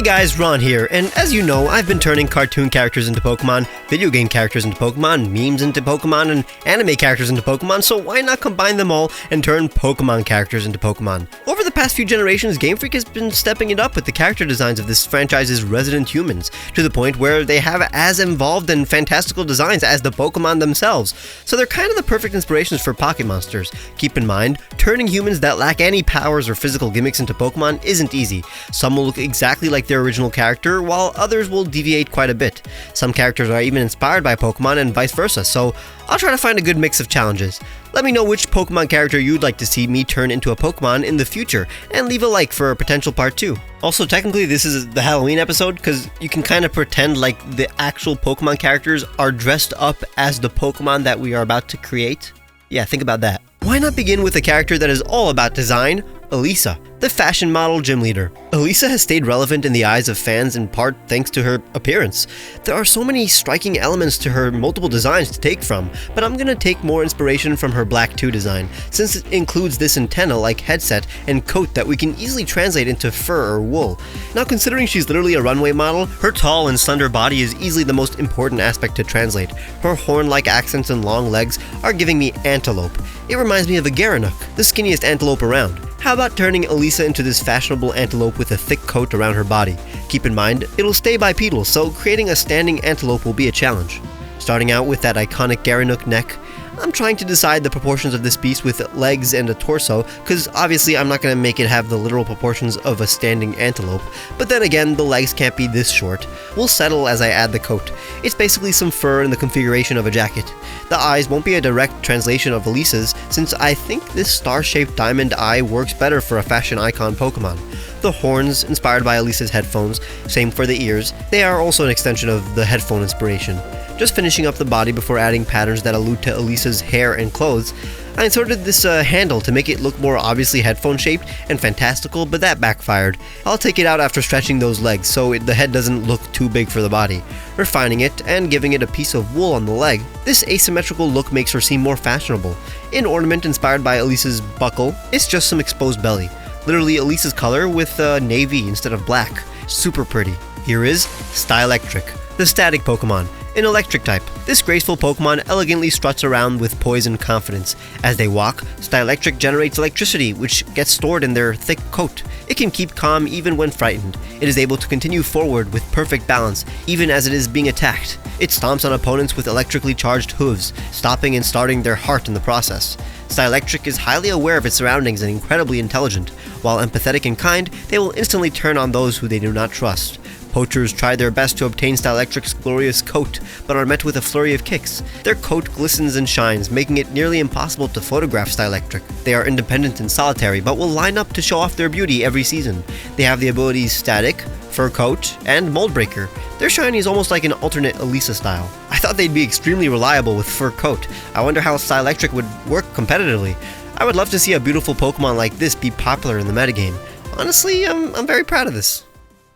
guys, Ron here, and as you know, I've been turning cartoon characters into Pokemon, video game characters into Pokemon, memes into Pokemon, and anime characters into Pokemon, so why not combine them all and turn Pokemon characters into Pokemon? Over the past few generations, Game Freak has been stepping it up with the character designs of this franchise's resident humans, to the point where they have as involved and fantastical designs as the Pokemon themselves, so they're kind of the perfect inspirations for Pocket Monsters. Keep in mind, turning humans that lack any powers or physical gimmicks into Pokemon isn't easy. Some will look exactly like their original character, while others will deviate quite a bit. Some characters are even inspired by Pokemon and vice versa, so I'll try to find a good mix of challenges. Let me know which Pokemon character you'd like to see me turn into a Pokemon in the future, and leave a like for a potential part 2. Also, technically this is the Halloween episode, because you can kind of pretend like the actual Pokemon characters are dressed up as the Pokemon that we are about to create. Yeah, think about that. Why not begin with a character that is all about design? Elesa, the fashion model gym leader. Elesa has stayed relevant in the eyes of fans in part thanks to her appearance. There are so many striking elements to her multiple designs to take from, but I'm gonna take more inspiration from her Black 2 design, since it includes this antenna-like headset and coat that we can easily translate into fur or wool. Now, considering she's literally a runway model, her tall and slender body is easily the most important aspect to translate. Her horn-like accents and long legs are giving me antelope. It reminds me of a Garanuk, the skinniest antelope around. How about turning Elesa into this fashionable antelope with a thick coat around her body? Keep in mind, it'll stay bipedal, so creating a standing antelope will be a challenge. Starting out with that iconic Garanuk neck, I'm trying to decide the proportions of this beast with legs and a torso, because obviously I'm not going to make it have the literal proportions of a standing antelope, but then again, the legs can't be this short. We'll settle as I add the coat. It's basically some fur in the configuration of a jacket. The eyes won't be a direct translation of Elisa's, since I think this star-shaped diamond eye works better for a fashion icon Pokemon. The horns, inspired by Elisa's headphones, same for the ears, they are also an extension of the headphone inspiration. Just finishing up the body before adding patterns that allude to Elisa's hair and clothes, I inserted this handle to make it look more obviously headphone-shaped and fantastical, but that backfired. I'll take it out after stretching those legs so the head doesn't look too big for the body. Refining it and giving it a piece of wool on the leg, this asymmetrical look makes her seem more fashionable. An ornament inspired by Elisa's buckle, it's just some exposed belly. Literally Elisa's color with navy instead of black. Super pretty. Here is Stylectric, the static Pokemon. An electric type, this graceful Pokemon elegantly struts around with poise and confidence. As they walk, Stylectric generates electricity, which gets stored in their thick coat. It can keep calm even when frightened. It is able to continue forward with perfect balance, even as it is being attacked. It stomps on opponents with electrically charged hooves, stopping and starting their heart in the process. Stylectric is highly aware of its surroundings and incredibly intelligent. While empathetic and kind, they will instantly turn on those who they do not trust. Poachers try their best to obtain Stylectric's glorious coat, but are met with a flurry of kicks. Their coat glistens and shines, making it nearly impossible to photograph Stylectric. They are independent and solitary, but will line up to show off their beauty every season. They have the abilities Static, Fur Coat, and Mold Breaker. Their shiny is almost like an alternate Elesa style. I thought they'd be extremely reliable with Fur Coat. I wonder how Stylectric would work competitively. I would love to see a beautiful Pokemon like this be popular in the metagame. Honestly, I'm very proud of this.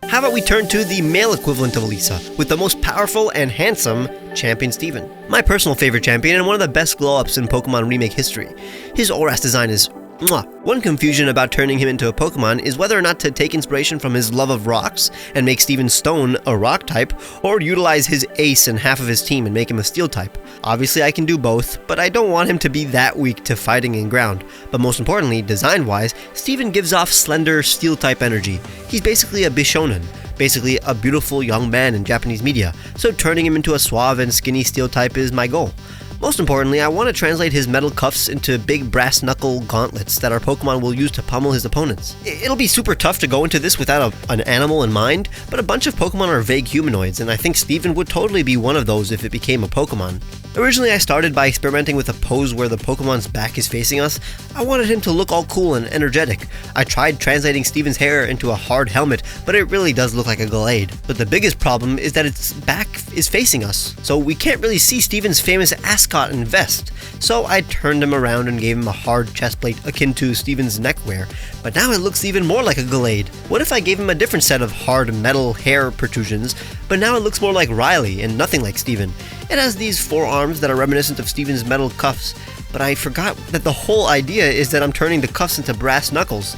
How about we turn to the male equivalent of Elesa, with the most powerful and handsome Champion Steven. My personal favorite champion and one of the best glow-ups in Pokemon remake history. His Oras design is mwah. One confusion about turning him into a Pokemon is whether or not to take inspiration from his love of rocks and make Steven Stone a rock type, or utilize his ace and half of his team and make him a steel type. Obviously I can do both, but I don't want him to be that weak to fighting in ground. But most importantly, design-wise, Steven gives off slender steel type energy. He's basically a Bishonen. Basically a beautiful young man in Japanese media, so turning him into a suave and skinny steel type is my goal. Most importantly, I want to translate his metal cuffs into big brass knuckle gauntlets that our Pokemon will use to pummel his opponents. It'll be super tough to go into this without an animal in mind, but a bunch of Pokemon are vague humanoids, and I think Steven would totally be one of those if it became a Pokemon. Originally, I started by experimenting with a pose where the Pokemon's back is facing us. I wanted him to look all cool and energetic. I tried translating Steven's hair into a hard helmet, but it really does look like a Glade. But the biggest problem is that its back is facing us, so we can't really see Steven's famous ascot and vest. So I turned him around and gave him a hard chest plate akin to Steven's neckwear, but now it looks even more like a Glade. What if I gave him a different set of hard metal hair protrusions, but now it looks more like Riley and nothing like Steven? It has these forearms that are reminiscent of Steven's metal cuffs, but I forgot that the whole idea is that I'm turning the cuffs into brass knuckles.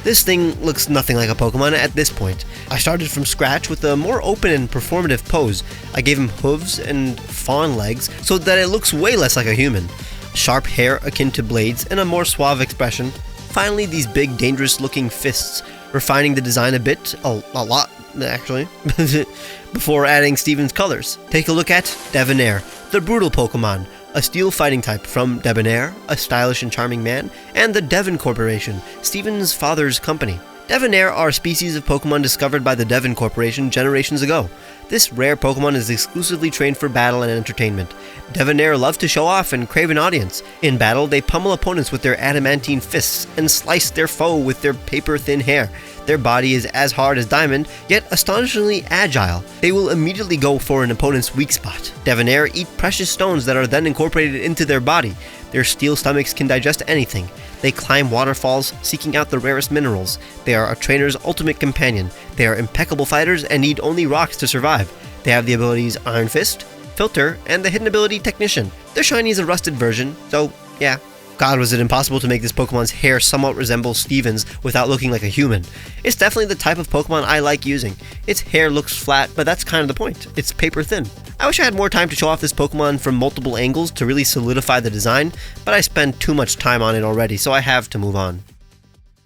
This thing looks nothing like a Pokemon at this point. I started from scratch with a more open and performative pose. I gave him hooves and fawn legs so that it looks way less like a human. Sharp hair akin to blades and a more suave expression. Finally, these big, dangerous-looking fists, refining the design a bit, a lot, actually, before adding Steven's colors. Take a look at Devonair, the brutal Pokemon, a steel fighting type from Devonair, a stylish and charming man, and the Devon Corporation, Steven's father's company. Devonair are a species of Pokemon discovered by the Devon Corporation generations ago. This rare Pokemon is exclusively trained for battle and entertainment. Devonair love to show off and crave an audience. In battle, they pummel opponents with their adamantine fists and slice their foe with their paper-thin hair. Their body is as hard as diamond, yet astonishingly agile. They will immediately go for an opponent's weak spot. Devonair eat precious stones that are then incorporated into their body. Their steel stomachs can digest anything. They climb waterfalls, seeking out the rarest minerals. They are a trainer's ultimate companion. They are impeccable fighters and need only rocks to survive. They have the abilities Iron Fist, Filter, and the hidden ability Technician. Their shiny is a rusted version, so yeah. God, was it impossible to make this Pokemon's hair somewhat resemble Steven's without looking like a human. It's definitely the type of Pokemon I like using. Its hair looks flat, but that's kind of the point. It's paper thin. I wish I had more time to show off this Pokemon from multiple angles to really solidify the design, but I spent too much time on it already, so I have to move on.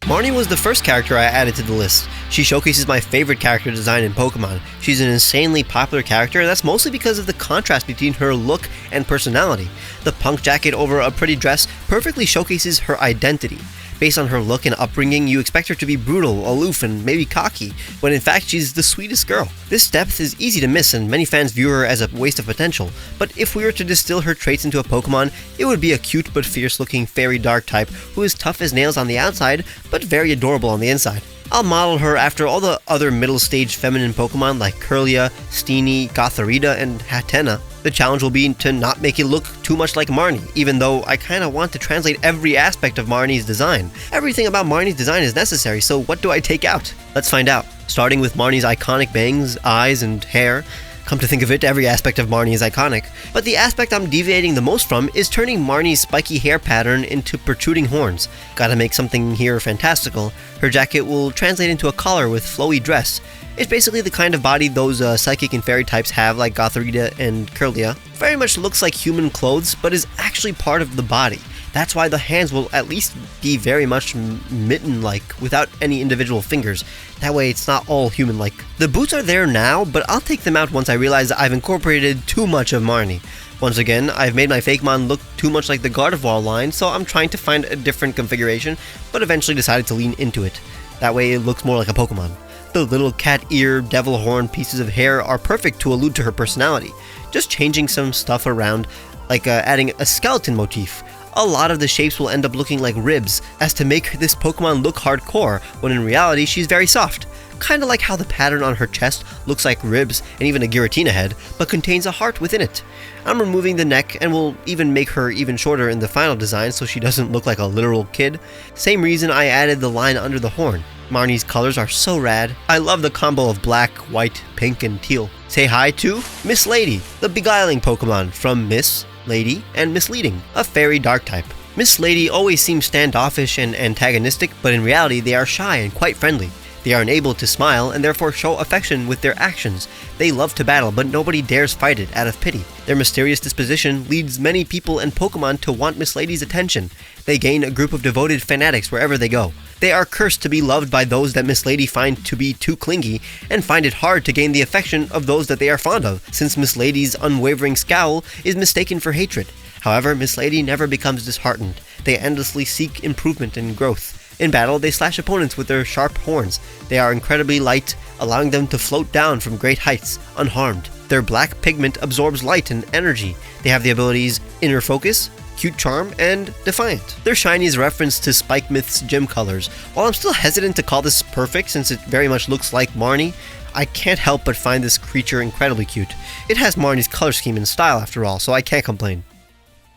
Marnie was the first character I added to the list. She showcases my favorite character design in Pokemon. She's an insanely popular character, and that's mostly because of the contrast between her look and personality. The punk jacket over a pretty dress perfectly showcases her identity. Based on her look and upbringing, you expect her to be brutal, aloof, and maybe cocky, when in fact she's the sweetest girl. This depth is easy to miss, and many fans view her as a waste of potential, but if we were to distill her traits into a Pokemon, it would be a cute but fierce-looking fairy dark type who is tough as nails on the outside, but very adorable on the inside. I'll model her after all the other middle-stage feminine Pokemon like Kirlia, Steenie, Gothorita, and Hatenna. The challenge will be to not make it look too much like Marnie, even though I kinda want to translate every aspect of Marnie's design. Everything about Marnie's design is necessary, so what do I take out? Let's find out. Starting with Marnie's iconic bangs, eyes, and hair. Come to think of it, every aspect of Marnie is iconic. But the aspect I'm deviating the most from is turning Marnie's spiky hair pattern into protruding horns. Gotta make something here fantastical. Her jacket will translate into a collar with flowy dress. It's basically the kind of body those psychic and fairy types have, like Gothorita and Kirlia. Very much looks like human clothes, but is actually part of the body. That's why the hands will at least be very much mitten-like, without any individual fingers. That way it's not all human-like. The boots are there now, but I'll take them out once I realize I've incorporated too much of Marnie. Once again, I've made my Fakemon look too much like the Gardevoir line, so I'm trying to find a different configuration, but eventually decided to lean into it. That way it looks more like a Pokemon. The little cat ear, devil horn pieces of hair are perfect to allude to her personality. Just changing some stuff around, like adding a skeleton motif. A lot of the shapes will end up looking like ribs, as to make this Pokemon look hardcore, when in reality she's very soft. Kinda like how the pattern on her chest looks like ribs and even a Giratina head, but contains a heart within it. I'm removing the neck and will even make her even shorter in the final design so she doesn't look like a literal kid. Same reason I added the line under the horn. Marnie's colors are so rad. I love the combo of black, white, pink, and teal. Say hi to Mislady, the beguiling Pokemon from Miss, Lady, and Misleading, a fairy dark type. Mislady always seems standoffish and antagonistic, but in reality they are shy and quite friendly. They are unable to smile and therefore show affection with their actions. They love to battle, but nobody dares fight it out of pity. Their mysterious disposition leads many people and Pokemon to want Mislady's attention. They gain a group of devoted fanatics wherever they go. They are cursed to be loved by those that Mislady find to be too clingy, and find it hard to gain the affection of those that they are fond of, since Mislady's unwavering scowl is mistaken for hatred. However, Mislady never becomes disheartened. They endlessly seek improvement and growth. In battle, they slash opponents with their sharp horns. They are incredibly light, allowing them to float down from great heights, unharmed. Their black pigment absorbs light and energy. They have the abilities Inner Focus, Cute Charm, and Defiant. Their shiny is a reference to Spike Myth's gym colors. While I'm still hesitant to call this perfect since it very much looks like Marnie, I can't help but find this creature incredibly cute. It has Marnie's color scheme and style after all, so I can't complain.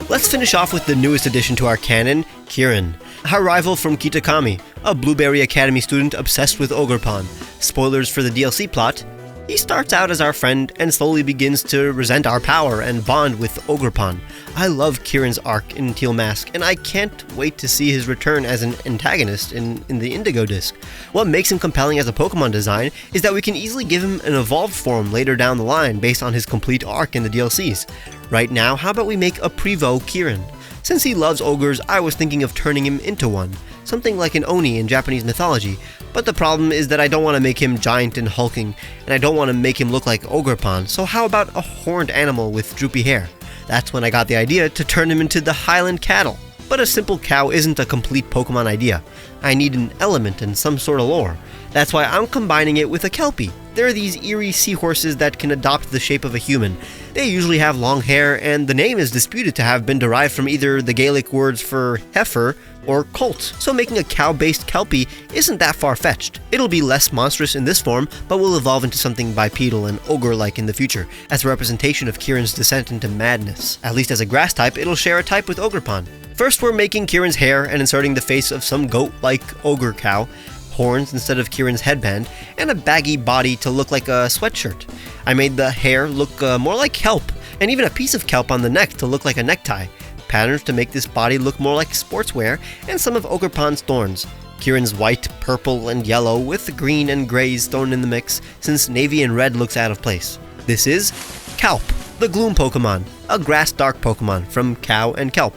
Let's finish off with the newest addition to our canon, Kieran. Her rival from Kitakami, a Blueberry Academy student obsessed with Ogerpon. Spoilers for the DLC plot, He starts out as our friend and slowly begins to resent our power and bond with Ogerpon. I love Kieran's arc in Teal Mask, and I can't wait to see his return as an antagonist in the Indigo Disc. What makes him compelling as a Pokemon design is that we can easily give him an evolved form later down the line based on his complete arc in the DLCs. Right now, how about we make a Prevo Kieran? Since he loves ogres, I was thinking of turning him into one, something like an Oni in Japanese mythology, but the problem is that I don't want to make him giant and hulking, and I don't want to make him look like Ogerpon, so how about a horned animal with droopy hair? That's when I got the idea to turn him into the Highland Cattle. But a simple cow isn't a complete Pokemon idea. I need an element and some sort of lore. That's why I'm combining it with a Kelpie. They're these eerie seahorses that can adopt the shape of a human. They usually have long hair, and the name is disputed to have been derived from either the Gaelic words for heifer or colt, so making a cow-based Kelpie isn't that far-fetched. It'll be less monstrous in this form, but will evolve into something bipedal and ogre-like in the future, as a representation of Kieran's descent into madness. At least as a grass type, it'll share a type with Ogerpon. First, we're making Kieran's hair and inserting the face of some goat-like ogre cow, horns instead of Kieran's headband, and a baggy body to look like a sweatshirt. I made the hair look more like kelp, and even a piece of kelp on the neck to look like a necktie. Patterns to make this body look more like sportswear, and some of Ogerpon's thorns. Kieran's white, purple, and yellow with the green and grays thrown in the mix, since navy and red looks out of place. This is Kowlp, the Gloom Pokemon, a grass dark Pokemon from Cow and Kelp.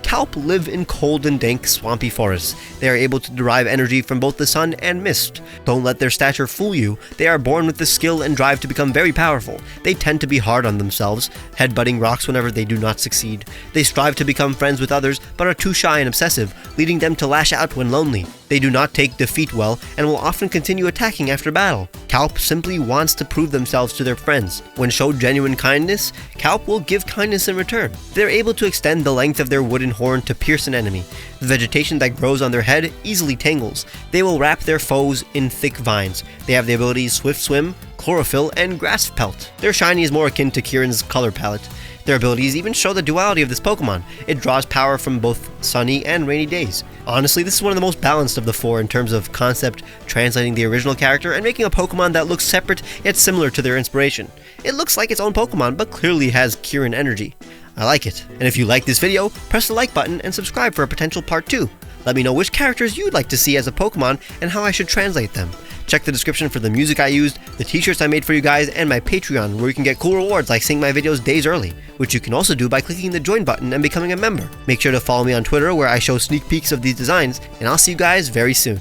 Kowlp live in cold and dank swampy forests. They are able to derive energy from both the sun and mist. Don't let their stature fool you. They are born with the skill and drive to become very powerful. They tend to be hard on themselves, headbutting rocks whenever they do not succeed. They strive to become friends with others, but are too shy and obsessive, leading them to lash out when lonely. They do not take defeat well, and will often continue attacking after battle. Kowlp simply wants to prove themselves to their friends. When showed genuine kindness, Kowlp will give kindness in return. They're able to extend the length of their wooden horn to pierce an enemy. The vegetation that grows on their head easily tangles. They will wrap their foes in thick vines. They have the abilities Swift Swim, Chlorophyll, and Grass Pelt. Their shiny is more akin to Kieran's color palette. Their abilities even show the duality of this Pokemon. It draws power from both sunny and rainy days. Honestly, this is one of the most balanced of the four in terms of concept, translating the original character and making a Pokemon that looks separate yet similar to their inspiration. It looks like its own Pokemon, but clearly has Kieran energy. I like it. And if you like this video, press the like button and subscribe for a potential part 2. Let me know which characters you'd like to see as a Pokemon and how I should translate them. Check the description for the music I used, the t-shirts I made for you guys, and my Patreon, where you can get cool rewards like seeing my videos days early, which you can also do by clicking the join button and becoming a member. Make sure to follow me on Twitter, where I show sneak peeks of these designs, and I'll see you guys very soon.